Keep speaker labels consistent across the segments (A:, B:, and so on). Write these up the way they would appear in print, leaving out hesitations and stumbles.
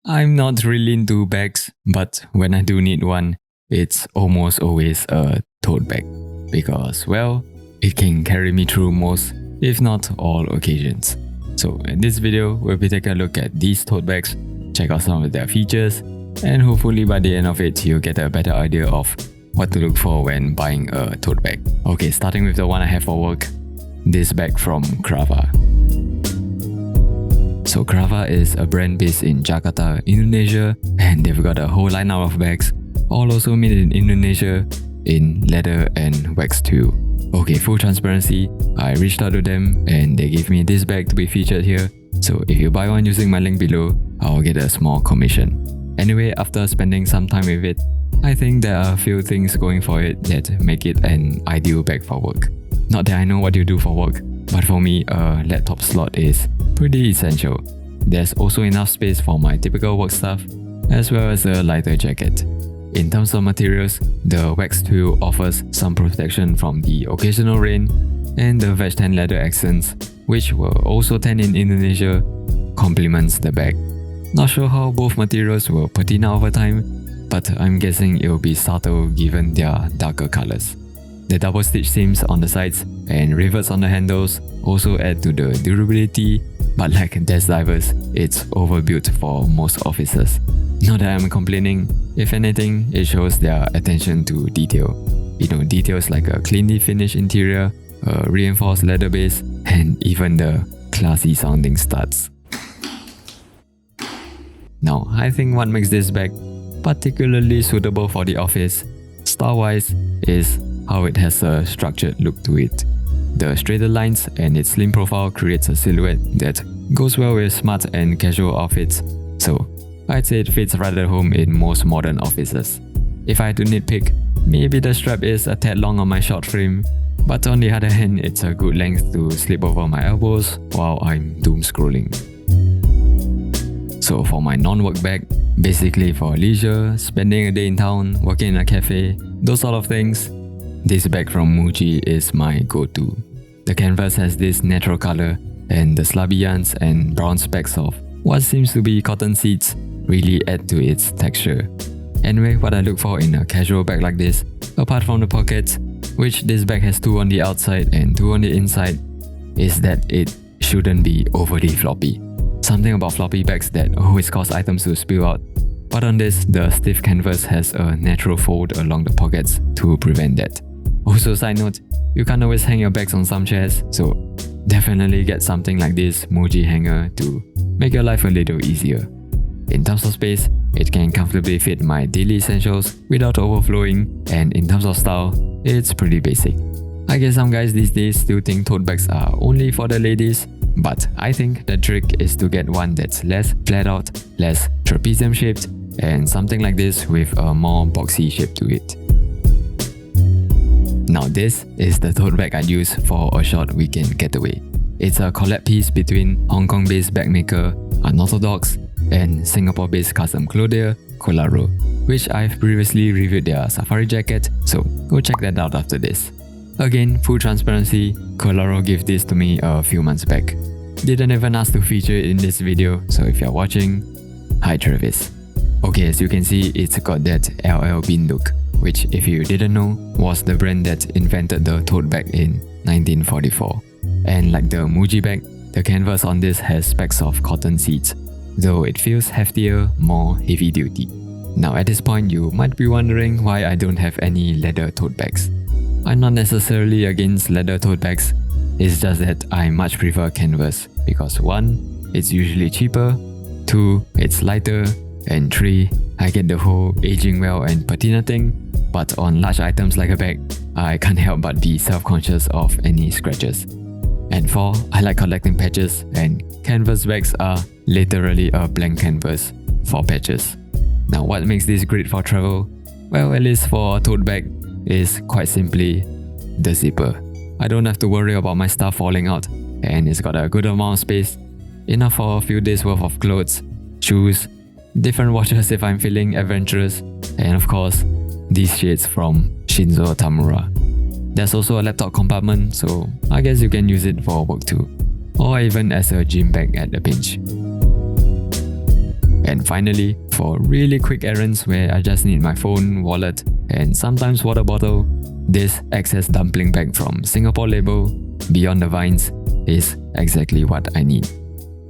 A: I'm not really into bags, but when I do need one, it's almost always a tote bag because, well, it can carry me through most, if not all occasions. So in this video, we'll be taking a look at these tote bags, check out some of their features, and hopefully by the end of it, you'll get a better idea of what to look for when buying a tote bag. Okay, starting with the one I have for work, this bag from Cravar. So Cravar is a brand based in Jakarta, Indonesia, and they've got a whole lineup of bags, all also made in Indonesia, in leather and wax too. Okay, full transparency, I reached out to them and they gave me this bag to be featured here, so if you buy one using my link below, I'll get a small commission. Anyway, after spending some time with it, I think there are a few things going for it that make it an ideal bag for work. Not that I know what you do for work, but for me, a laptop slot is pretty essential. There's also enough space for my typical work stuff, as well as a lighter jacket. In terms of materials, the wax twill offers some protection from the occasional rain, and the veg tan leather accents, which were also tan in Indonesia, complements the bag. Not sure how both materials will patina over time, but I'm guessing it will be subtle given their darker colors. The double stitch seams on the sides and rivets on the handles also add to the durability, but like desk divers, it's overbuilt for most offices. Not that I'm complaining, if anything, it shows their attention to detail. You know, details like a cleanly finished interior, a reinforced leather base, and even the classy sounding studs. Now, I think what makes this bag particularly suitable for the office, style-wise, is how it has a structured look to it. The straighter lines and its slim profile creates a silhouette that goes well with smart and casual outfits, so I'd say it fits right at home in most modern offices. If I had to nitpick, maybe the strap is a tad long on my short frame, but on the other hand, it's a good length to slip over my elbows while I'm doom scrolling. So for my non-work bag, basically for leisure, spending a day in town, working in a cafe, those sort of things, this bag from Muji is my go-to. The canvas has this natural color, and the slubby yarns and brown specks of what seems to be cotton seeds really add to its texture. Anyway, what I look for in a casual bag like this, apart from the pockets, which this bag has 2 on the outside and 2 on the inside, is that it shouldn't be overly floppy. Something about floppy bags that always cause items to spill out, but on this, the stiff canvas has a natural fold along the pockets to prevent that. Also, side note, you can't always hang your bags on some chairs, so definitely get something like this Muji hanger to make your life a little easier. In terms of space, it can comfortably fit my daily essentials without overflowing, and in terms of style, it's pretty basic. I guess some guys these days still think tote bags are only for the ladies, but I think the trick is to get one that's less flat out, less trapezium shaped, and something like this with a more boxy shape to it. Now this is the tote bag I'd use for a short weekend getaway. It's a collab piece between Hong Kong-based bag maker Unorthodox and Singapore-based custom clothier Collaro, which I've previously reviewed their safari jacket, so go check that out after this. Again, full transparency, Collaro gave this to me a few months back. Didn't even ask to feature it in this video, so if you're watching, hi Travis. Okay, as you can see, it's got that LL Bean look, which if you didn't know, was the brand that invented the tote bag in 1944. And like the Muji bag, the canvas on this has specks of cotton seeds, though it feels heftier, more heavy duty. Now at this point, you might be wondering why I don't have any leather tote bags. I'm not necessarily against leather tote bags, it's just that I much prefer canvas because 1, it's usually cheaper, 2, it's lighter, and 3, I get the whole aging well and patina thing, but on large items like a bag, I can't help but be self-conscious of any scratches. And 4, I like collecting patches, and canvas bags are literally a blank canvas for patches. Now what makes this great for travel? Well, at least for a tote bag, is quite simply the zipper. I don't have to worry about my stuff falling out, and it's got a good amount of space, enough for a few days worth of clothes, shoes, different watches if I'm feeling adventurous, and of course, these shades from Shinzo Tamura. There's also a laptop compartment, so I guess you can use it for work too, or even as a gym bag at a pinch. And finally, for really quick errands where I just need my phone, wallet, and sometimes water bottle, this XS dumpling bag from Singapore label, Beyond the Vines, is exactly what I need.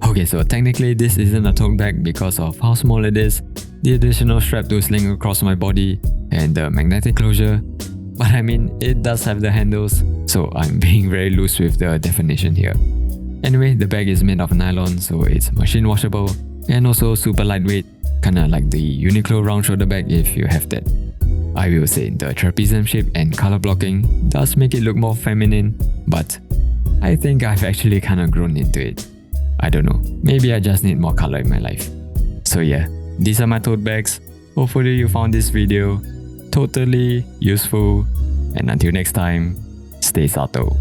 A: Okay, so technically this isn't a tote bag because of how small it is, the additional strap to sling across my body, and the magnetic closure. But I mean, it does have the handles, so I'm being very loose with the definition here. Anyway, the bag is made of nylon, so it's machine washable and also super lightweight, kinda like the Uniqlo round shoulder bag if you have that. I will say the trapezium shape and color blocking does make it look more feminine, but I think I've actually kinda grown into it. I don't know, maybe I just need more color in my life. So yeah, these are my tote bags. Hopefully you found this video totally useful, and until next time, stay subtle.